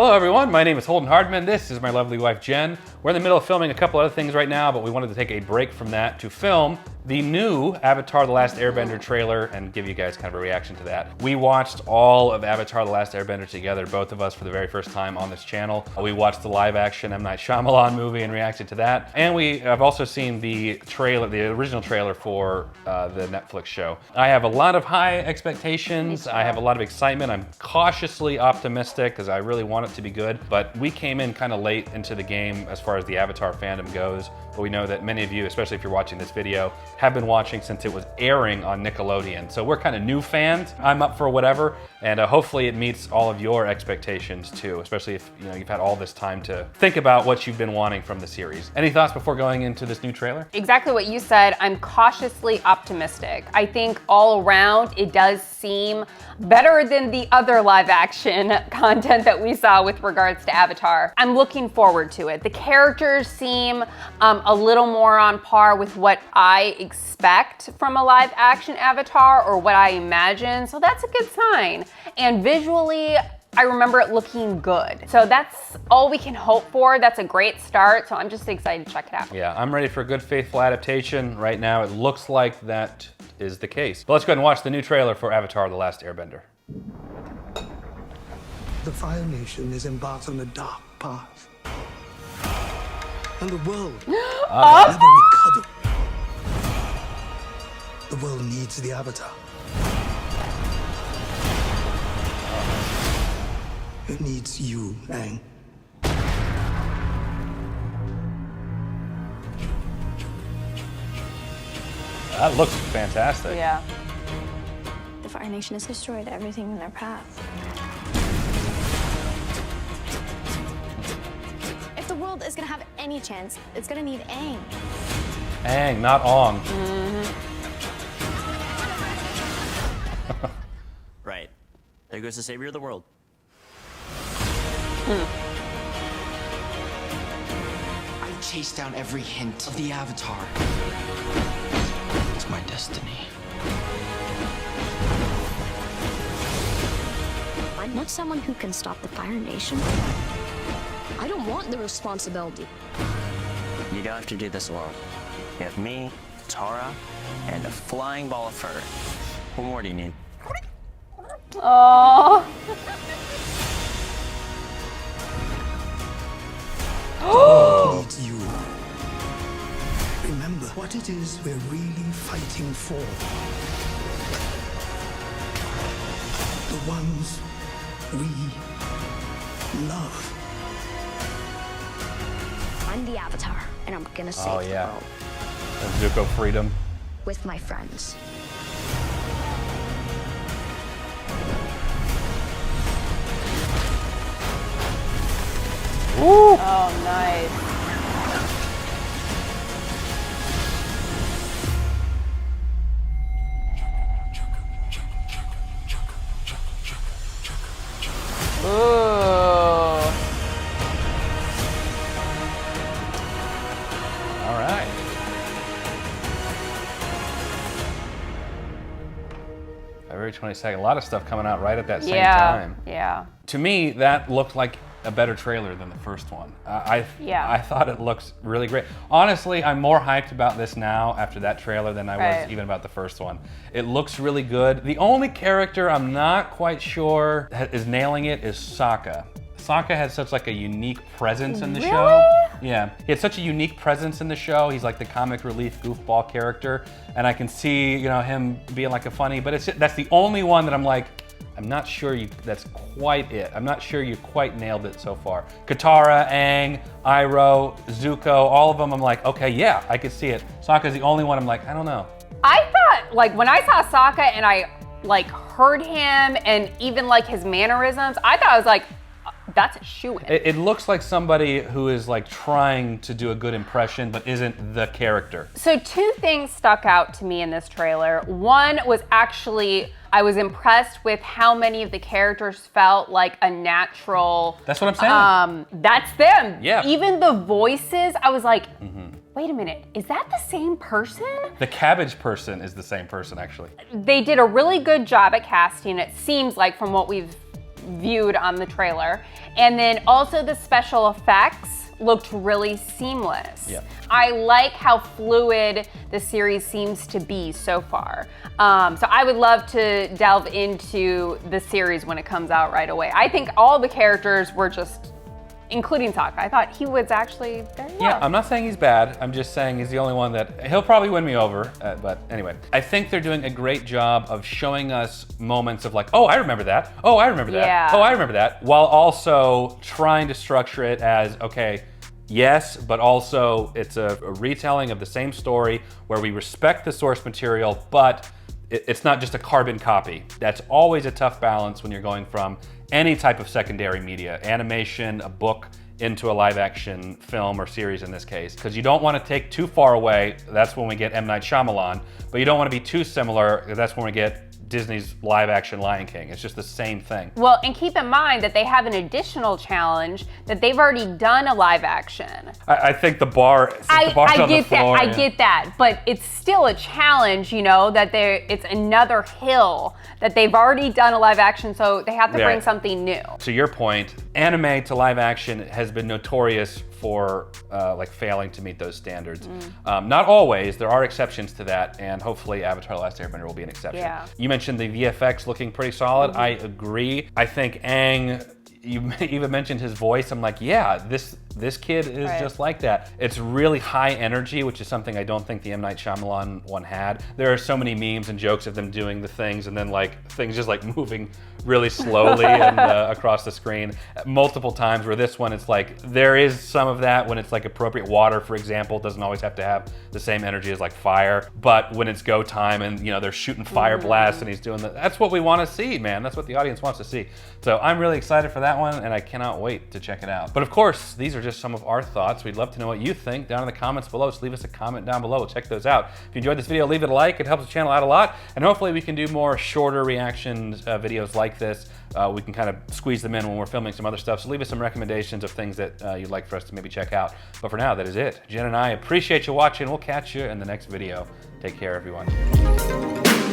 Hello everyone, my name is Holden Hardman. This is my lovely wife Jen. We're in the middle of filming a couple other things right now, but we wanted to take a break from that to film the new Avatar The Last Airbender trailer and give you guys kind of a reaction to that. We watched all of Avatar The Last Airbender together, both of us for the very first time on this channel. We watched the live action M. Night Shyamalan movie and reacted to that. And we have also seen the trailer, the original trailer for the Netflix show. I have a lot of high expectations. I have a lot of excitement. I'm cautiously optimistic because I really want it to be good. But we came in kind of late into the game as far as the Avatar fandom goes. But we know that many of you, especially if you're watching this video, have been watching since it was airing on Nickelodeon. So we're kind of new fans. I'm up for whatever, and hopefully it meets all of your expectations too, especially if you've had all this time to think about what you've been wanting from the series. Any thoughts before going into this new trailer? Exactly what you said. I'm cautiously optimistic. I think all around it does seem better than the other live action content that we saw with regards to Avatar. I'm looking forward to it. The characters seem a little more on par with what I expect from a live action Avatar, or what I imagine, so that's a good sign. And visually, I remember it looking good. So that's all we can hope for. That's a great start, so I'm just excited to check it out. Yeah, I'm ready for a good, faithful adaptation. Right now, it looks like that is the case. But let's go ahead and watch the new trailer for Avatar The Last Airbender. The Fire Nation is embarked on a dark path. And the world will never recover. The world needs the Avatar. It needs you, Aang. That looks fantastic. Yeah. The Fire Nation has destroyed everything in their path. If the world is gonna have any chance, it's gonna need Aang. Aang, not Ong. Right. There goes the savior of the world. I chased down every hint of the Avatar. It's my destiny. I'm not someone who can stop the Fire Nation. I don't want the responsibility. You don't have to do this alone. You have me, Tara, and a flying ball of fur. What more do you need? Oh. Needs you. Remember what it is we're really fighting for. The ones we love. I'm the Avatar, and I'm gonna save the world Zuko freedom. with my friends. Woo! Oh, nice. Ooh. All right. February 22nd. A lot of stuff coming out right at that same time. Yeah. To me, that looked like a better trailer than the first one. I thought it looks really great. Honestly, I'm more hyped about this now after that trailer than I was even about the first one. It looks really good. The only character I'm not quite sure is nailing it is Sokka. Sokka has such like a unique presence in the show. Yeah, he had such a unique presence in the show. He's like the comic relief goofball character, and I can see him being like a funny. But that's the only one that I'm like, I'm not sure that's quite it. I'm not sure you quite nailed it so far. Katara, Aang, Iroh, Zuko, all of them, I'm like, okay, yeah, I could see it. Sokka's the only one I'm like, I don't know. I thought, like, when I saw Sokka and I, like, heard him and even, like, his mannerisms, I thought I was like, that's a shoo-in. It looks like somebody who is like trying to do a good impression but isn't the character. So two things stuck out to me in this trailer. One was actually, I was impressed with how many of the characters felt like a natural. That's what I'm saying. That's them. Yeah. Even the voices, I was like, wait a minute, is that the same person? The cabbage person is the same person, actually. They did a really good job at casting. It seems like from what we've viewed on the trailer. And then also the special effects looked really seamless. Yeah. I like how fluid the series seems to be so far. So I would love to delve into the series when it comes out right away. I think all the characters were just, including Sokka. I thought he was actually very well. Yeah, I'm not saying he's bad. I'm just saying he's the only one that, he'll probably win me over. But anyway, I think they're doing a great job of showing us moments of like, oh, I remember that. Oh, I remember that. Yeah. Oh, I remember that. While also trying to structure it as, okay, yes, but also it's a retelling of the same story where we respect the source material, but it's not just a carbon copy. That's always a tough balance when you're going from any type of secondary media, animation, a book, into a live action film or series in this case, because you don't want to take too far away. That's when we get M. Night Shyamalan, but you don't want to be too similar. That's when we get Disney's live action Lion King. It's just the same thing. Well, and keep in mind that they have an additional challenge that they've already done a live action. I think the bar's on the floor. I get that, but it's still a challenge, you know, that it's another hill that they've already done a live action, so they have to bring something new. To your point, anime to live action has been notorious for like failing to meet those standards. Not always, there are exceptions to that, and hopefully Avatar The Last Airbender will be an exception. Yeah. You mentioned the VFX looking pretty solid. I agree. I think Aang, you even mentioned his voice. I'm like, yeah, this kid is just like that. It's really high energy, which is something I don't think the M. Night Shyamalan one had. There are so many memes and jokes of them doing the things and then like things just like moving really slowly and across the screen multiple times, where this one it's like there is some of that when it's like appropriate. Water, for example, doesn't always have to have the same energy as like fire, but when it's go time and you know they're shooting fire blasts and he's doing that, that's what we want to see, man. That's what the audience wants to see. So I'm really excited for that one, and I cannot wait to check it out. But of course, these are just some of our thoughts. We'd love to know what you think down in the comments below, so leave us a comment down below. We'll check those out. If you enjoyed this video, leave it a like. It helps the channel out a lot, and hopefully we can do more shorter reactions videos like this. We can kind of squeeze them in when we're filming some other stuff, so leave us some recommendations of things that you'd like for us to maybe check out. But for now, that is it. Jen and I appreciate you watching. We'll catch you in the next video. Take care, everyone.